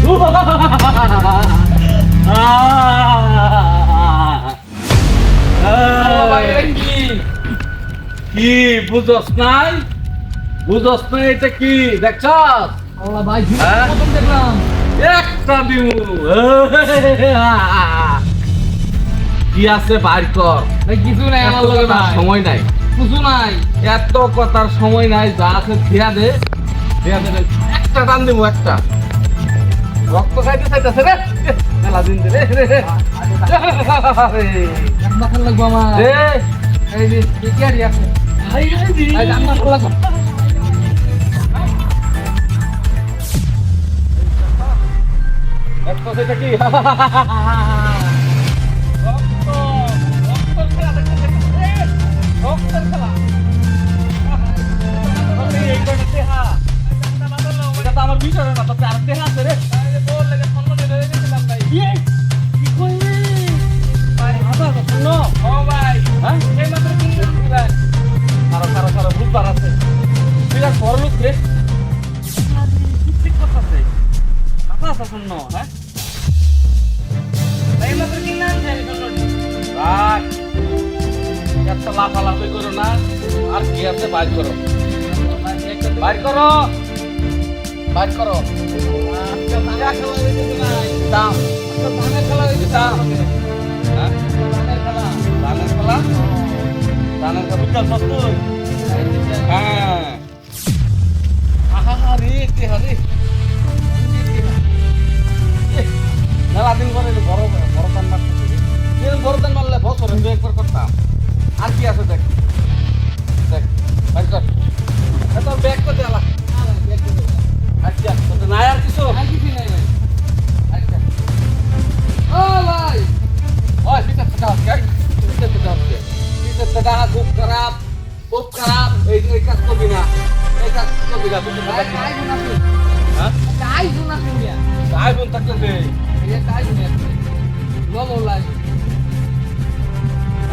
কি বুঝস নাই? বুঝস নাই এটা কি দেখছস? আল্লাহ ভাই প্রথম দেখলাম একটা দিমু কি আছে বাইর কর। ভাই কিছু নাই আমার লগে ভাই সময় নাই, কিছু নাই এত কথার সময় নাই। যা আছে দিয়া দে, দিয়া দে। একটা টান দিব, একটা রক্ত খাইতে চাইতেছে রে মেলা দিন দে রে। এক মাথার লাগবো আমার দে এই যে কি আর আছে হাই হাই দি এই এক মাথার লাগবো একটা সেটা কি রক্ত রক্তের খেলা দেখতেছে রে, রক্তের খেলা। এই করে দেহা এটা তো আমার বিষয় না, তো আর দেহা আছে রে। তোর লাগে সম্মান দিয়ে দিয়েছিলাম ভাই কি কইলি ভাই? আদা তো শুনো ও ভাই হ্যাঁ, এই মাত্র কিনলাম ভাই সারা বুঝবার আছে। বিরাট বড় লোক রে, ঠিক কথা আছে। আদা তো শুনো হ্যাঁ, এই মাত্র কিনলাম আমি সম্মান রাখ একটা লাফালাফি করো না। আর কি আছে বাইর করো, বাইর করো, বাইর করো। আজকে ধানের খেলা হইতেছে ভাই দাম আজকে ধানের খেলা হইতেছে দাম হ্যাঁ, ধানের খেলা ধানের খেলা, ধানের খেলা বুঝতে তুই? হ্যাঁ, আহা রে কে হারে মেলা দিন পরে বড় বড় ধান মারতেছি। বড় ধান মারলে বছর একবার করতাম। আর কি আছে দেখ, দেখ বাইর কর। তোর ব্যাগ তো দেলা। আচ্ছা তোর নাই আর কিছু? কিছু নাই ভাই আচ্ছা ও ভাই ওই পিছনে টাকা আছে, পিছনে টাকা আছে, পিছনে টাকা খুব খারাপ, খুব খারাপ। এই কাজ করবি না, এই কাজ করবি না। বুঝতে ভাই পারছিস? কাই গুনাছি হ্যাঁ, কাই গুনাছি মিয়া আই বোন থাকতে দে, এই কাই গুনাছি লো বলাই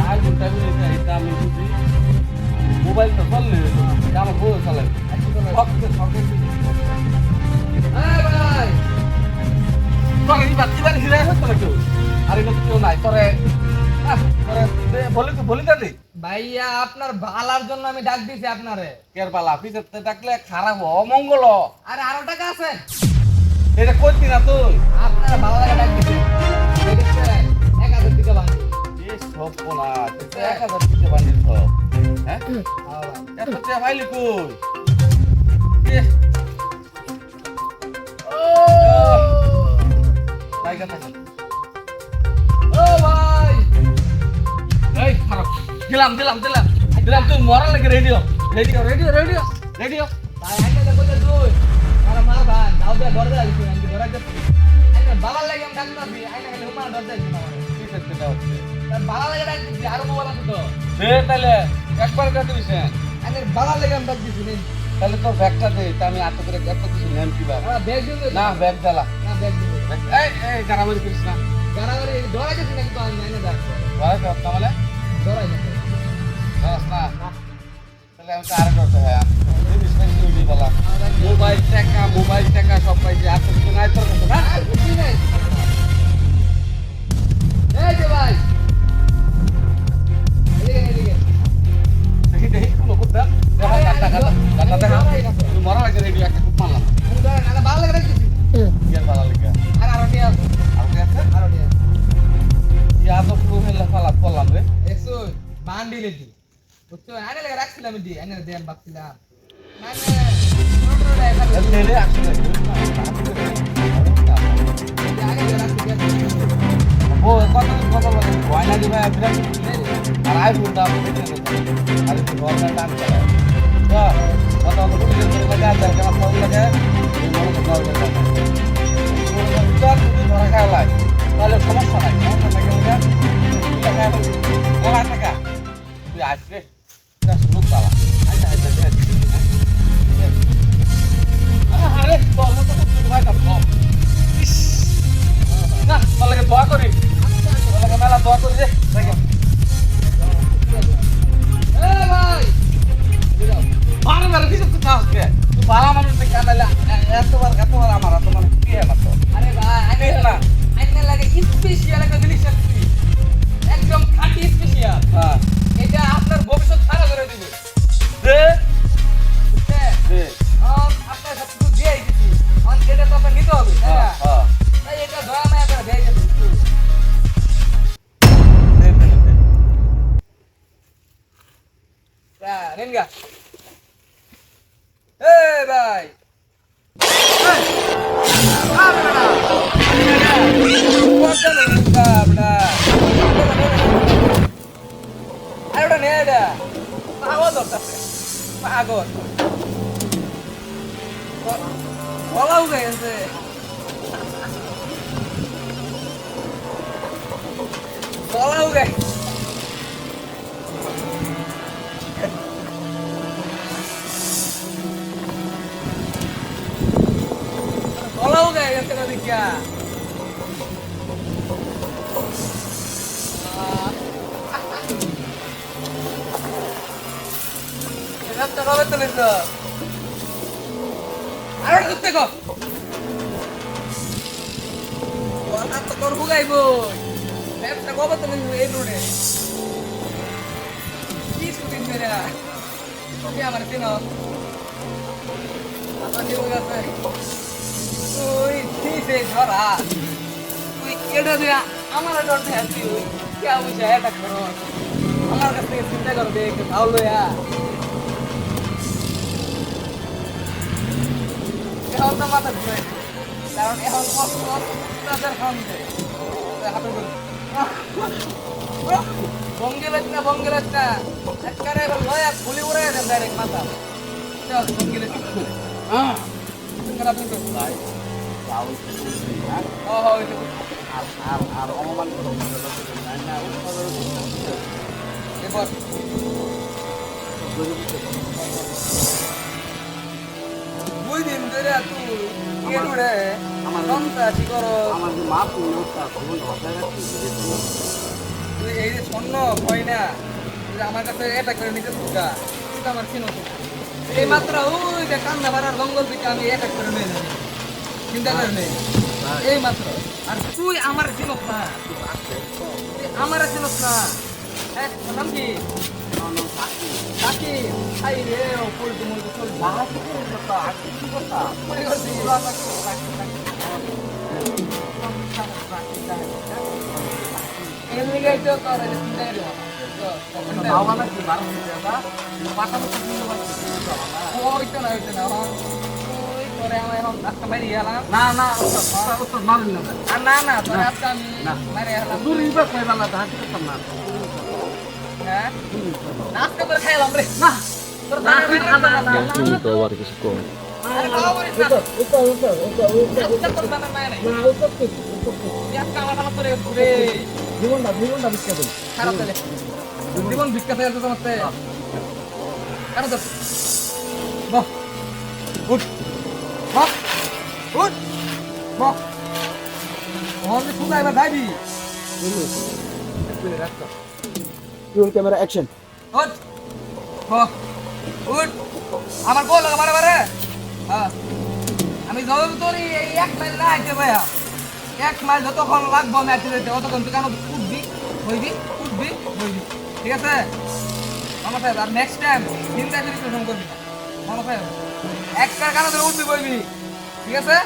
আই বোন থাকতে দে। এটা আমি বুঝি। মোবাইল তো চললে আমার বউ চালাই সব এই ভাই তোর এবার হিরে হতো না কেউ। আর এগুলো কেউ নাই তোরে বলি দাদি ভাইয়া আপনার ভালার জন্য আমি ডাক দিছি আপনারে কের পালা পিছনে ডাকলে খারাপ অমঙ্গল। আরে আরো টাকা আছে এটা করতি না তুই? আপনার ভালো লাগে ডাক দিছি এই দেখছেন 1000 টাকা বাকি সব পোলা 1000 দিতে বান্ডিল সব। হ্যাঁ, হ্যাঁ ভাই এত টাকা পাইলি কই? টাইগার টাকা ও ভাই এই খারাপ দিলাম তুই মরা লাগে। Radio radio radio radio radio ভাই আইনা দেখো তো তুই আর মার ভাই দাও দে দরজা লাগছে আমি ধরা গেছি আইনা ভালো লাগে আমি ডাক দিছি আইনা গেলে উমা দরজা দিছি আমার কি করতে হচ্ছে? তার ভালো লাগে ডাক দিছি আর মোবাইল আছে তো দে তাহলে একবার কাটে দিছে। আইনা ভালো লাগে আমি ডাক দিছি নেই তাহলে তোর ব্যাগটা দে, তা আমি আট করে এত কিছু নেন কিবা আর ব্যাগ দিও না। ব্যাগ জ্বালা না ব্যাগ দিও এই গারামারি করিস না। গারাগারি ধরা গেছি নাকি তো আমি আইনা ডাক ভয় করতে মানে ধরাই না দশ না, তাহলে আমি তো আর করতে হয়। মোবাইল টাকা সব পাইছে। আর তো কিছু নাই তোর কাছে না? আর কিছু নাই এই যে ভাই এদিকে দেখি কোনো করতে দেখা গাটা দেখা। তুই মরা লাগে রেডি একটা খুব মারলাম। আমি ধরা না ভালো লাগে ডাক দিছি কি আর ভালো লাগে? আর আরো টিয়া আছে আর কি আছে? আরো টিয়া ইয়া তো পুরো হেলা ফালাত করলাম রে। একশো বান্ডিলে দি বুঝছো আইনা লাগে রাখছিলাম দি আইনা দেন বাকছিলাম মানে ছোট দেখা রে আসলে ও কথা বলে গয়না দিবা বিরাট আর আইফোন দাম বেশি আর একটু গয়না দাম চলে তো কথা বলে পুলিশের করে লাগে আর কেন ফোন লাগে এই মনে করতে হবে চল তুমি ধরা খাওয়াই তাহলে সমস্যা নাই। সমস্যা লাগে ওটা টাকা তুই আসবে শুরু পালা। আচ্ছা আচ্ছা আরে তোর মতো ভাই না তাহলে দোয়া করি, তাহলে মেলা দোয়া করি রে। আরে বারে কিছু কথা আজকে তুই ভালো মানুষ দেখে আনাইলে এতবার আমার এত মানে কি হলো তো? আরে কর বলাও গেছে বলাও গেছে বলাও গেছে না দেখিয়া রাস্তা কবে তো নিস আর করতে কর কথা তো করবো গাইবো ব্যবসা কবে তো নিস এই রোডে কি শুটিং মেরে তুমি আমার চিনো আমার জীব গেছে তুই দিছে ধরা তুই এটা দিয়ে আমার ডরতে আছি ওই কে বুঝা এটা করো আমার কাছ থেকে চিন্তা করবে একটু ভালো লইয়া এখন তো মাথা ঘুরে কারণ এখন তাদের খামছে হাতে বঙ্গেলাস না একবারে লয়া খুলি উড়ে দেন ডাইরেক্ট মাথা চল বঙ্গেলাস হ্যাঁ তুমি আপনি তো ভাই যাও ও হয় আর অপমান করো না এবার দুই দিন ধরে তুই কেন রে আমার রংটা ঠিক করো আমার যে মা পুরোটা কোন ভাষায় তুই এই যে স্বর্ণ কয়না আমার কাছে এটা করে নিতে সুগা এটা আমার চিনো এই মাত্র ওই যে কান্না বাড়ার জঙ্গল থেকে আমি এক করে নিয়ে নেই চিন্তা করে নেই এই মাত্র আর তুই আমার চিনোস না আমার চিনোস না হ্যাঁ নাম কি কাকি আই রে ও ফুল তুমি চল বাস করতা কি করতা পরে করছি এমনি গাইতে করে চিন্তা করে বাবা কি বার হয়ে যাবা পাটা তো চিন্তা করতে ওইটা না ওই করে আমি এখন রাস্তা বাইরে গেলাম না ওটা মারুন না না তোর আজকে আমি মারে গেলাম দূর ইবা কইবা না হাঁটি করতাম না হ্যাঁ নাস্তা করে খাইলাম রে না তোর দাঁড়ি খানা না তুমি তো আবার কিছু কম আরে বাবা বলিস না ওটা তোর দাঁড়ি নাই না ওটা তো ইয়াক কামার কামার করে ঘুরে জীবনটা বিক্রি করে খারাপ চলে জীবন ভিক্ষা থেকে তো মতে কেন তো বাহ উঠ বাহ উঠ বাহ ওহন সুদা এবার দাইবি রাস্তা রোল ক্যামেরা অ্যাকশন উঠ বাহ উঠ আমার বল লাগা মারে হ্যাঁ আমি যাবো তোর এই এক মাইল না আইতে ভাইয়া এক মাইল যতক্ষণ লাগবো আমি আইতে যেতে অতক্ষণ তুই কেন উঠবি হইবি ঠিক আছে মামা সাহেব আর নেক্সট টাইম চিন্তা করে ফোন করবি মামা সাহেব একটা কারণে উঠবি বলবি ঠিক আছে